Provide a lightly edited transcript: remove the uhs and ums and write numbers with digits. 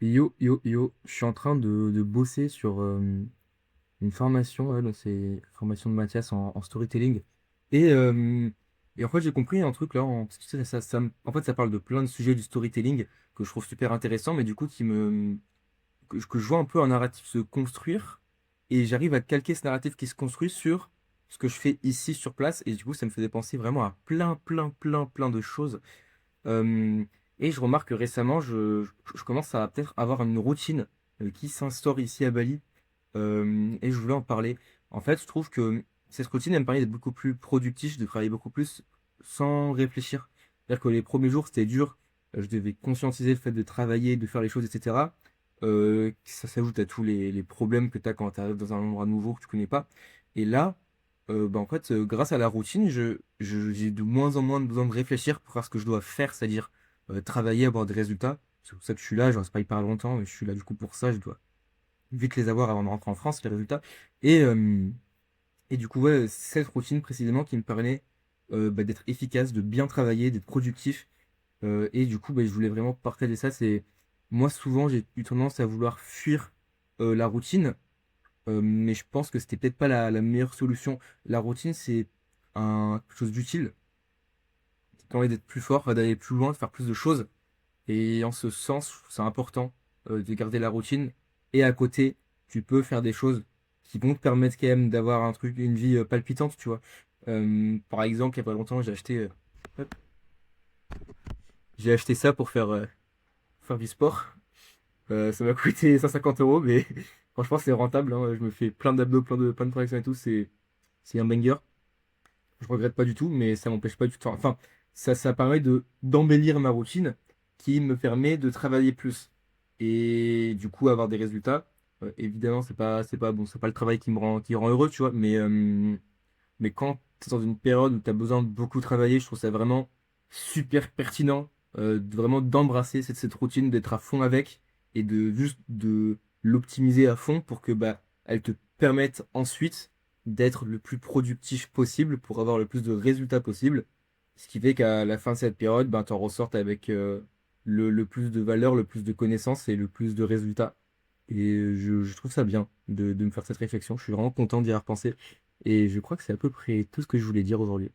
Yo, yo, yo, je suis en train de bosser sur une formation, ouais, donc c'est formation de Mathias en storytelling. Et, euh, et en fait, j'ai compris un truc là, parce que en fait, ça parle de plein de sujets du storytelling que je trouve super intéressant, mais du coup, que je vois un peu un narratif se construire, et j'arrive à calquer ce narratif qui se construit sur ce que je fais ici sur place, et du coup, ça me fait penser vraiment à plein, plein, plein, plein de choses. Euh, et je remarque que récemment, je commence à peut-être avoir une routine qui s'instaure ici à Bali. Et je voulais en parler. En fait, je trouve que cette routine, elle me permet d'être beaucoup plus productif, de travailler beaucoup plus sans réfléchir. C'est-à-dire que les premiers jours, c'était dur. Je devais conscientiser le fait de travailler, de faire les choses, etc. Ça s'ajoute à tous les problèmes que tu as quand tu arrives dans un endroit nouveau que tu connais pas. Et là, bah, en fait, grâce à la routine, j'ai de moins en moins besoin de réfléchir pour faire ce que je dois faire, c'est-à-dire travailler, avoir des résultats. C'est pour ça que je suis là, je reste pas hyper longtemps, mais je suis là du coup pour ça, je dois vite les avoir avant de rentrer en France, les résultats. Et, euh, et du coup, ouais, cette routine précisément qui me permet bah, d'être efficace, de bien travailler, d'être productif. Et du coup, bah, je voulais vraiment partager ça. C'est moi souvent j'ai eu tendance à vouloir fuir la routine, mais je pense que c'était peut-être pas la meilleure solution. La routine, c'est quelque chose d'utile, qui permet d'être plus fort, d'aller plus loin, de faire plus de choses. Et en ce sens, c'est important de garder la routine. Et à côté, tu peux faire des choses qui vont te permettre quand même d'avoir un truc, une vie palpitante, tu vois. Par exemple, il y a pas longtemps, hop, j'ai acheté ça pour faire du sport. Ça m'a coûté 150 euros, mais franchement, c'est rentable, hein. Je me fais plein d'abdos, plein de tractions et tout. C'est un banger. Je regrette pas du tout, mais ça m'empêche pas du tout. Enfin, ça permet d'embellir ma routine qui me permet de travailler plus. Et du coup, avoir des résultats. Évidemment, c'est pas bon, c'est pas le travail qui rend heureux, tu vois. Mais quand tu es dans une période où tu as besoin de beaucoup travailler, je trouve ça vraiment super pertinent, vraiment d'embrasser cette routine, d'être à fond avec et de juste de l'optimiser à fond pour que bah elle te permette ensuite d'être le plus productif possible pour avoir le plus de résultats possible. Ce qui fait qu'à la fin de cette période, ben, tu en ressortes avec le plus de valeur, le plus de connaissances et le plus de résultats. Et je trouve ça bien de me faire cette réflexion. Je suis vraiment content d'y avoir pensé. Et je crois que c'est à peu près tout ce que je voulais dire aujourd'hui.